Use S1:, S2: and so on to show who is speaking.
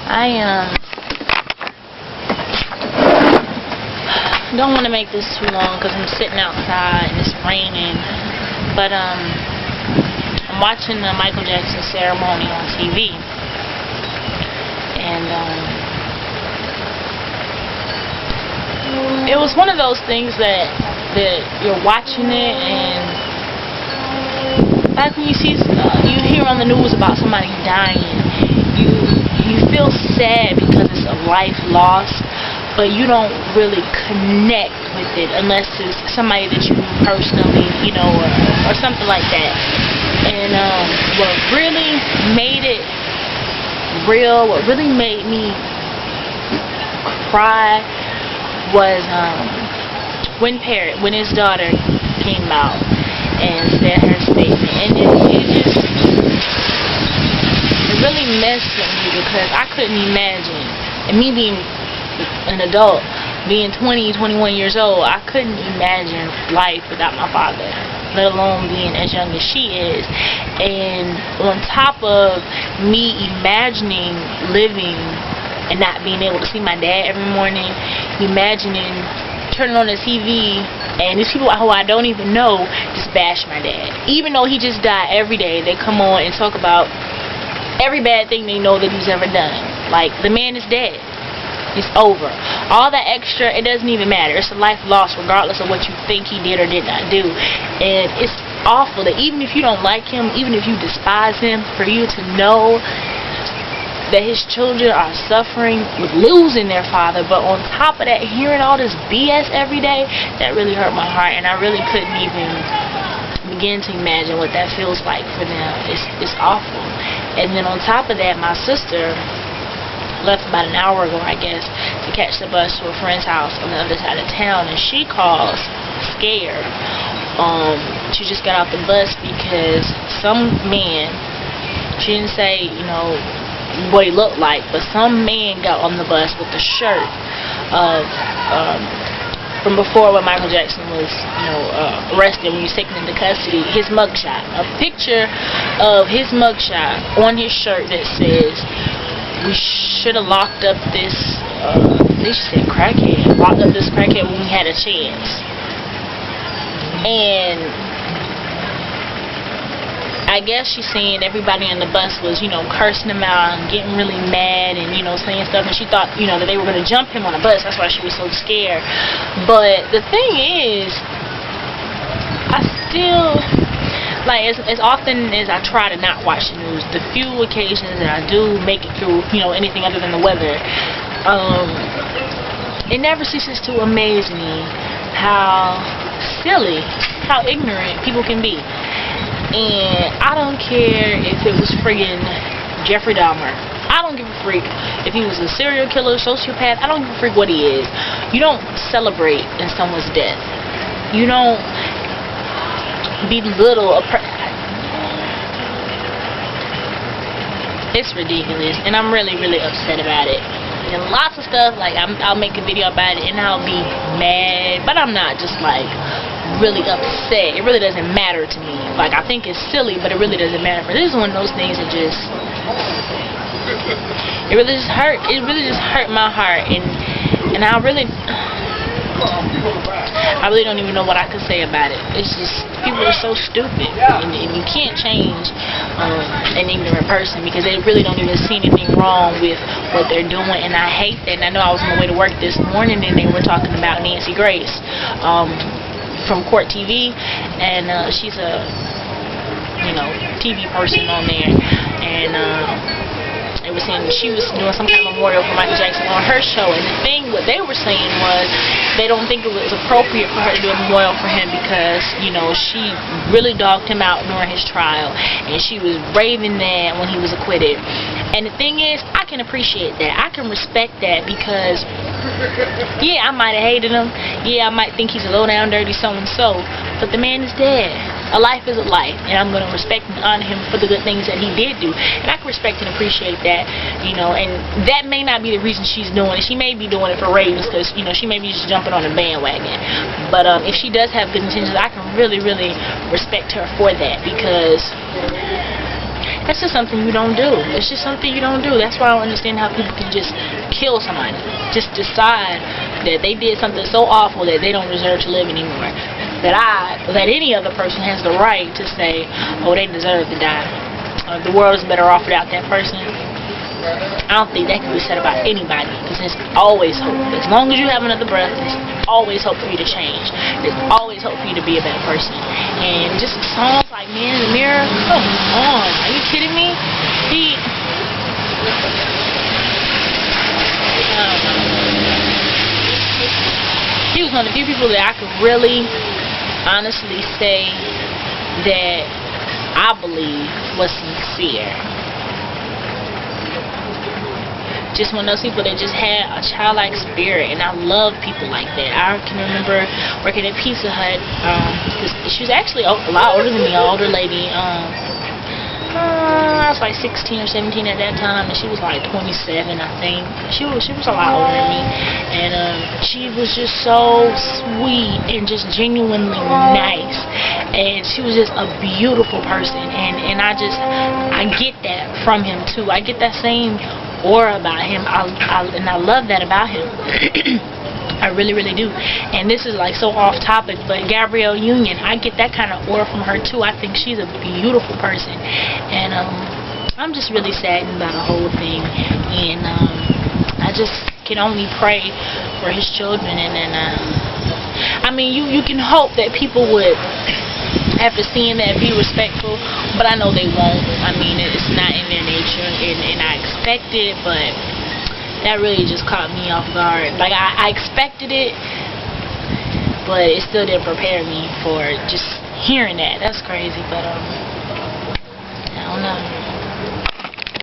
S1: I don't want to make this too long because I'm sitting outside and it's raining. But I'm watching the Michael Jackson ceremony on TV, and it was one of those things that you're watching it, and like when you see you hear on the news about somebody dying, you feel sad because it's a life lost, but you don't really connect with it unless it's somebody that you knew personally, or something like that. And what really made it real, what really made me cry was when his daughter came out and said her statement, and it really messed with me because I couldn't imagine, and me being an adult, being 20, 21 years old, I couldn't imagine life without my father, let alone being as young as she is. And on top of me imagining living and not being able to see my dad every morning, imagining turning on the TV and these people who I don't even know just bash my dad. Even though he just died, every day they come on and talk about every bad thing they know that he's ever done. Like, the man is dead. It's over. All that extra, it doesn't even matter. It's a life lost regardless of what you think he did or did not do. And it's awful that even if you don't like him, even if you despise him, for you to know that his children are suffering with losing their father, but on top of that, hearing all this BS every day, that really hurt my heart, and I really couldn't even begin to imagine what that feels like for them. It's awful. And then on top of that, my sister left about an hour ago, I guess, to catch the bus to a friend's house on the other side of town, and she calls scared. She just got off the bus because some man, she didn't say, what he looked like, but some man got on the bus with a shirt of from before when Michael Jackson was arrested, when he was taken into custody, his mugshot, a picture of his mugshot on his shirt that says, "We should have locked up this," they said crackhead, locked up this crackhead when we had a chance. And I guess she's saying everybody on the bus was, cursing him out and getting really mad and, saying stuff, and she thought, that they were going to jump him on a bus. That's why she was so scared. But the thing is, I still, like, as often as I try to not watch the news, the few occasions that I do make it through, anything other than the weather, it never ceases to amaze me how silly, how ignorant people can be. And I don't care if it was friggin' Jeffrey Dahmer. I don't give a freak if he was a serial killer, sociopath. I don't give a freak what he is. You don't celebrate in someone's death. You don't belittle a person. It's ridiculous, and I'm really, really upset about it. And lots of stuff, like, I'll make a video about it and I'll be mad, but I'm not just like really upset. It really doesn't matter to me. Like, I think it's silly, but it really doesn't matter. But this is one of those things that just, it really just hurt. It really just hurt my heart, and I really don't even know what I could say about it. It's just, people are so stupid, and you can't change an ignorant person because they really don't even see anything wrong with what they're doing, and I hate that. And I know I was on my way to work this morning, and they were talking about Nancy Grace from Court TV, and she's a TV person on there, and they were saying that she was doing some kind of memorial for Michael Jackson on her show, and the thing what they were saying was they don't think it was appropriate for her to do a memorial for him because she really dogged him out during his trial, and she was raving that when he was acquitted. And the thing is, I can appreciate that. I can respect that because, yeah, I might have hated him. Yeah, I might think he's a low down, dirty so-and-so, but the man is dead. A life is a life, and I'm going to respect and honor him for the good things that he did do. And I can respect and appreciate that, and that may not be the reason she's doing it. She may be doing it for ratings because, she may be just jumping on a bandwagon. But if she does have good intentions, I can really, really respect her for that because That's just something you don't do. It's just something you don't do. That's why I don't understand how people can just kill somebody. Just decide that they did something so awful that they don't deserve to live anymore. That any other person has the right to say, oh, they deserve to die. The world is better off without that person. I don't think that can be said about anybody, because there's always hope. As long as you have another breath, there's always hope for you to change. There's always hope for you to be a better person. And just songs like Man in the Mirror, come on, are you kidding me? He was one of the few people that I could really honestly say that I believe was sincere. Just one of those people that just had a childlike spirit, and I love people like that. I can remember working at Pizza Hut, because she was actually a lot older than me, an older lady. I was like 16 or 17 at that time, and she was like 27, I think. She was a lot older than me, and she was just so sweet and just genuinely nice, and she was just a beautiful person, and I get that from him too. I get that same aura about him, and I love that about him. I really, really do. And this is like so off topic, but Gabrielle Union, I get that kind of aura from her too. I think she's a beautiful person, and I'm just really saddened by the whole thing, and I just can only pray for his children, and then I mean, you can hope that people would, after seeing that, be respectful, but I know they won't. I mean, it's not in their nature, and I expect it, but that really just caught me off guard. Like, I expected it, but it still didn't prepare me for just hearing that. That's crazy, but I don't know.